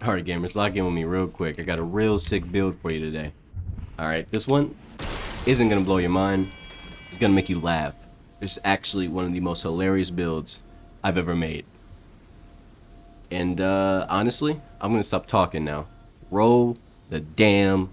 Alright gamers, lock in with me real quick. I got a real sick build for you today. Alright, this one isn't gonna blow your mind. It's gonna make you laugh. It's actually one of the most hilarious builds I've ever made. And honestly, I'm gonna stop talking now. Roll the damn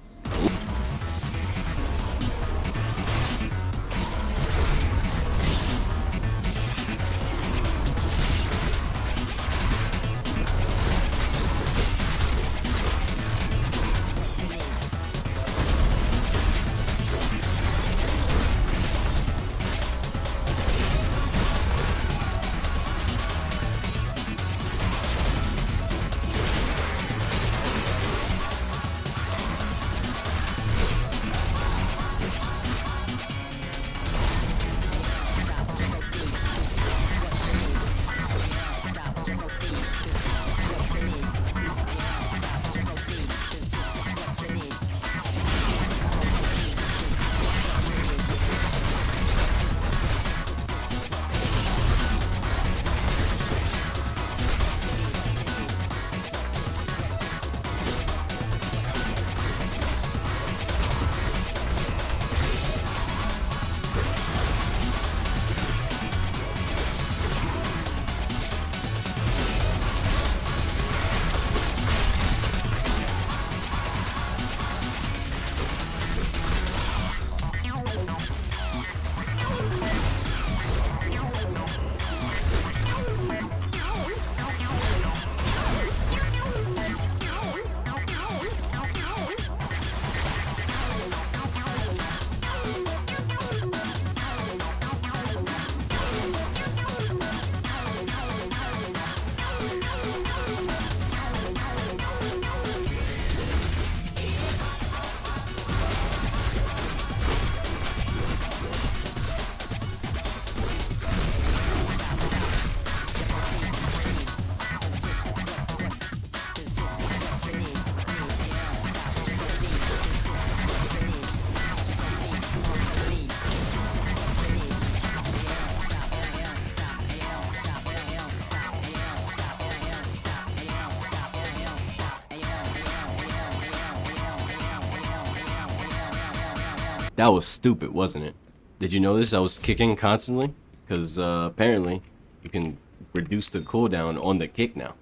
That was stupid, wasn't it? Did you notice I was kicking constantly? Because apparently you can reduce the cooldown on the kick now.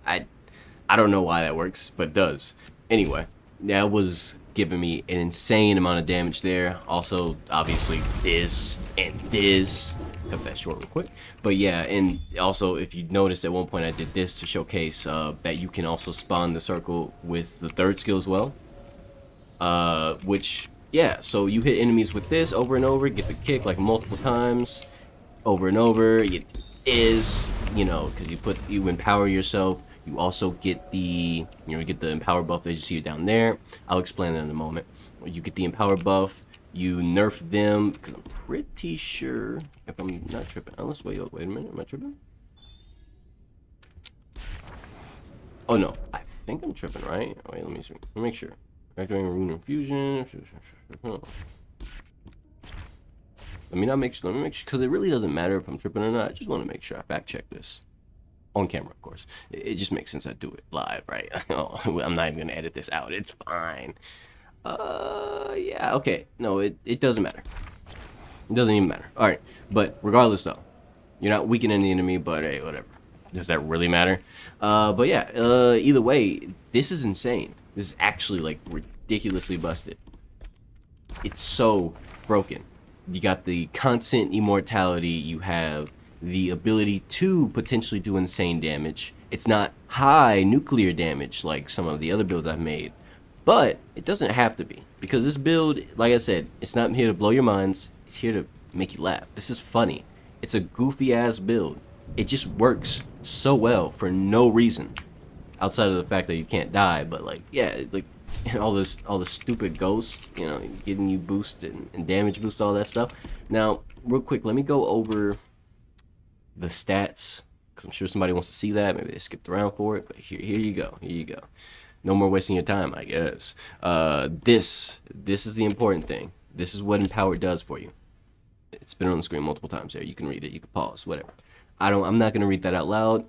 I I don't know why that works, but it does. Anyway, that was giving me an insane amount of damage there. Also, obviously, this and this. Cut that short real quick. But yeah, and also, if you noticed at one point I did this to showcase that you can also spawn the circle with the third skill as well. Which, yeah, so you hit enemies with this over and over, get the kick like multiple times, over and over. It is, you know, because you empower yourself. You also get the, get the empower buff as you see it down there. I'll explain that in a moment. You get the empower buff. You nerf them because I'm pretty sure, if I'm not tripping, unless wait a minute, am I tripping? Oh no, I think I'm tripping, right? Wait, let me see. Let me make sure. Activating rune infusion. Let me make sure, because it really doesn't matter if I'm tripping or not. I just want to make sure I fact check this. On camera, of course. It just makes sense I do it live, right? I'm not even gonna edit this out. It's fine. Yeah, okay. No, it doesn't matter. It doesn't even matter. Alright, but regardless though, you're not weakening the enemy, but hey, whatever. Does that really matter? But yeah, either way, this is insane. This is actually like ridiculously busted. It's so broken. You got the constant immortality, you have the ability to potentially do insane damage. It's not high nuclear damage like some of the other builds I've made, but it doesn't have to be, because this build, like I said, it's not here to blow your minds, it's here to make you laugh. This is funny. It's a goofy ass build. It just works so well for no reason outside of the fact that you can't die, but like, yeah, like all this stupid ghosts, getting you boost and damage boost, all that stuff. Now real quick, let me go over the stats, because I'm sure somebody wants to see that. Maybe they skipped around for it, but here you go. No more wasting your time, I guess. This is the important thing. This is what Empower does for you. It's been on the screen multiple times there. You can read it, you can pause, whatever. I'm not gonna read that out loud.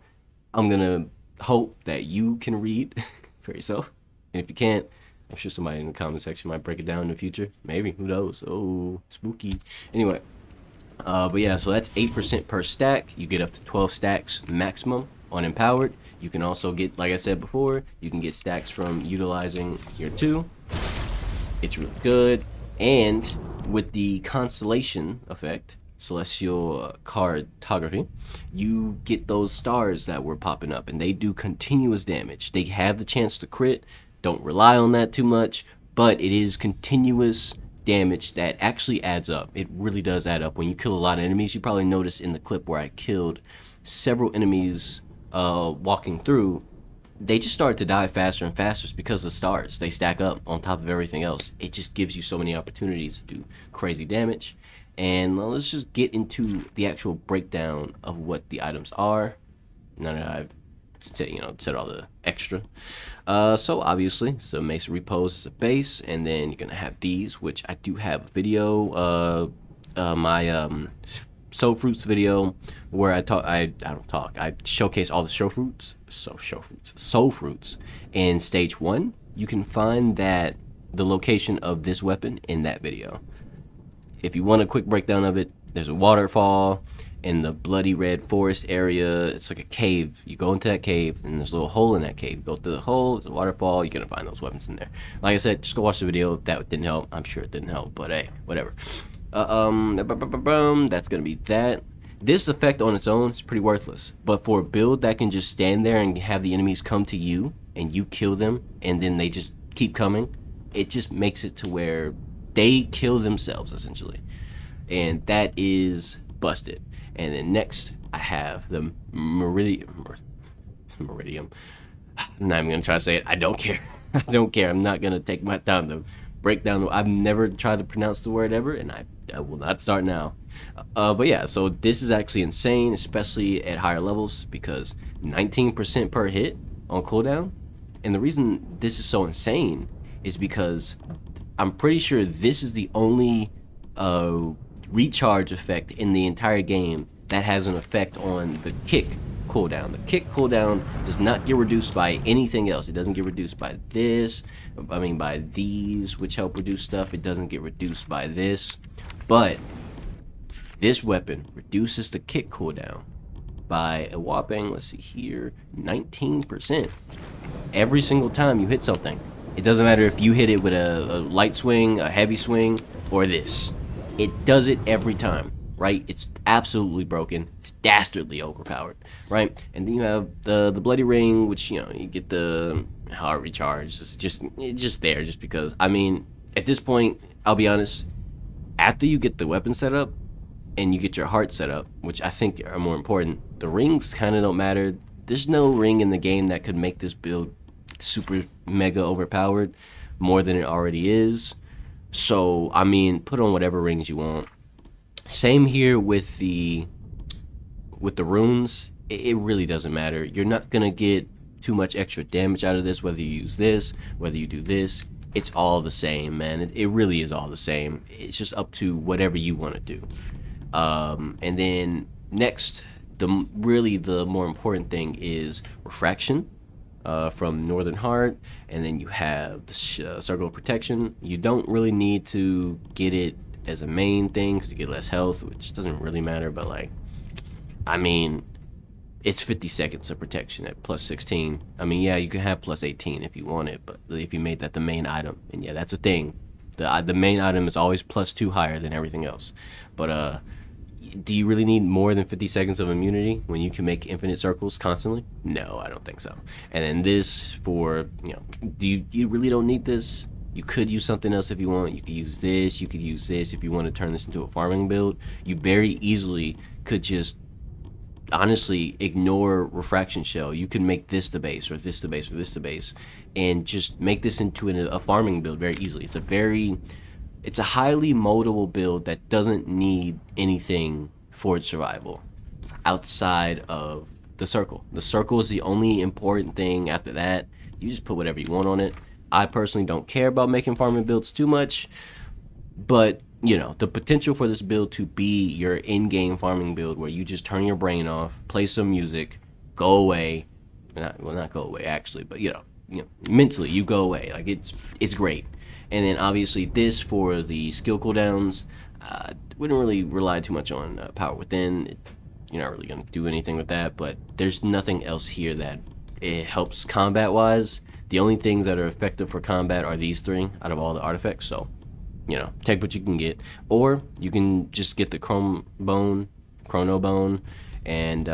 I'm gonna hope that you can read for yourself. And if you can't, I'm sure somebody in the comment section might break it down in the future. Maybe, who knows? Oh, spooky. Anyway, but yeah, so that's 8% per stack. You get up to 12 stacks maximum on empowered. You can also get, like I said before, you can get stacks from utilizing your 2. It's really good. And with the constellation effect, celestial cartography, you get those stars that were popping up, and they do continuous damage. They have the chance to crit. Don't rely on that too much, but it is continuous damage that actually adds up. It really does add up. When you kill a lot of enemies, you probably noticed in the clip where I killed several enemies walking through, they just start to die faster and faster because the stars, they stack up on top of everything else. It just gives you so many opportunities to do crazy damage. And let's just get into the actual breakdown of what the items are. Now that I've said all the extra. So obviously, so Mason Repose is a base, and then you're gonna have these, which I do have a video. My Soul Fruits video where I showcase all the Soul Fruits in stage 1. You can find that the location of this weapon in that video. If you want a quick breakdown of it, there's a waterfall in the bloody red forest area. It's like a cave. You go into that cave, and there's a little hole in that cave. You go through the hole, there's a waterfall. You're gonna find those weapons in there. Like I said, just go watch the video. If that didn't help, I'm sure it didn't help, but hey, whatever. That's gonna be that. This effect on its own is pretty worthless, but for a build that can just stand there and have the enemies come to you and you kill them, and then they just keep coming, it just makes it to where they kill themselves essentially, and that is busted. And then next I have the Meridium. I'm not even gonna try to say it. I don't care. I don't care. I'm not gonna take my time to break down. I've never tried to pronounce the word ever, and I will not start now. But yeah, so this is actually insane, especially at higher levels, because 19% per hit on cooldown. And the reason this is so insane is because I'm pretty sure this is the only recharge effect in the entire game that has an effect on the kick cooldown. The kick cooldown does not get reduced by anything else. It doesn't get reduced by this, by these, which help reduce stuff. It doesn't get reduced by this, but this weapon reduces the kick cooldown by a whopping, let's see here, 19% every single time you hit something. It doesn't matter if you hit it with a light swing, a heavy swing, or this. It does it every time, right? It's absolutely broken. It's dastardly overpowered, right? And then you have the bloody ring, which, you get the heart recharge. It's just there just because. I mean, at this point, I'll be honest, after you get the weapon set up and you get your heart set up, which I think are more important, the rings kind of don't matter. There's no ring in the game that could make this build super mega overpowered more than it already is. So I mean, put on whatever rings you want. Same here with the runes. It really doesn't matter. You're not gonna get too much extra damage out of this, whether you use this, whether you do this. It's all the same, man. It really is all the same. It's just up to whatever you want to do. And then next, the more important thing is refraction. From Northern Heart, and then you have the Circle of Protection. You don't really need to get it as a main thing because you get less health, which doesn't really matter, but I mean, it's 50 seconds of protection at plus 16. I mean, yeah, you can have plus 18 if you want it, but if you made that the main item, and yeah, that's a thing. The main item is always plus 2 higher than everything else. But do you really need more than 50 seconds of immunity when you can make infinite circles constantly? No, I don't think so. And then this for, you really don't need this. You could use something else if you want. You could use this. You could use this if you want to turn this into a farming build. You very easily could just honestly ignore refraction shell. You can make this the base, or this the base, or this the base, and just make this into a farming build very easily. It's a highly moldable build that doesn't need anything for its survival outside of the circle. The circle is the only important thing. After that, you just put whatever you want on it. I personally don't care about making farming builds too much, but the potential for this build to be your in-game farming build where you just turn your brain off, play some music, go away, not go away actually, but mentally you go away. Like it's great. And then obviously this for the skill cooldowns. Wouldn't really rely too much on power within. You're not really gonna do anything with that, but there's nothing else here that it helps combat wise. The only things that are effective for combat are these three out of all the artifacts. So take what you can get, or you can just get the chrono bone, and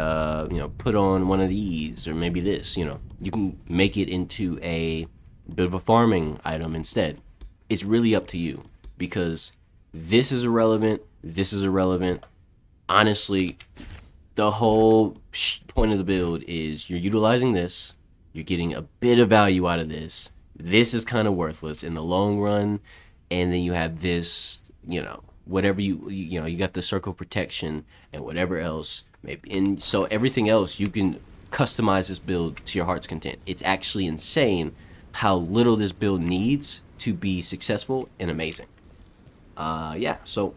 put on one of these, or maybe this. You can make it into a bit of a farming item instead. It's really up to you, because this is irrelevant. This is irrelevant. Honestly, the whole point of the build is you're utilizing this. You're getting a bit of value out of this. This is kind of worthless in the long run. And then you have this, whatever you got the circle protection and whatever else. Maybe, and so everything else you can customize this build to your heart's content. It's actually insane how little this build needs to be successful and amazing. Yeah, so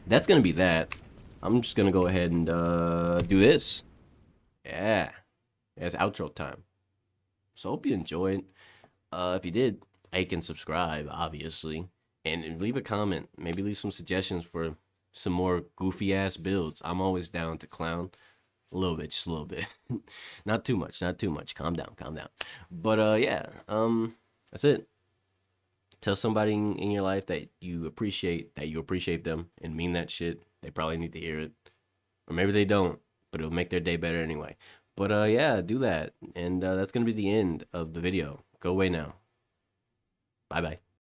that's gonna be that. I'm just gonna go ahead and do this. Yeah, it's outro time. So hope you enjoyed. If you did, like and subscribe, obviously, and leave a comment. Maybe leave some suggestions for some more goofy ass builds. I'm always down to clown a little bit, just a little bit. Not too much, not too much. Calm down, calm down. But yeah, that's it. Tell somebody in your life that you appreciate them and mean that shit. They probably need to hear it, or maybe they don't, but it'll make their day better anyway. But yeah, do that, and that's gonna be the end of the video. Go away now. Bye bye.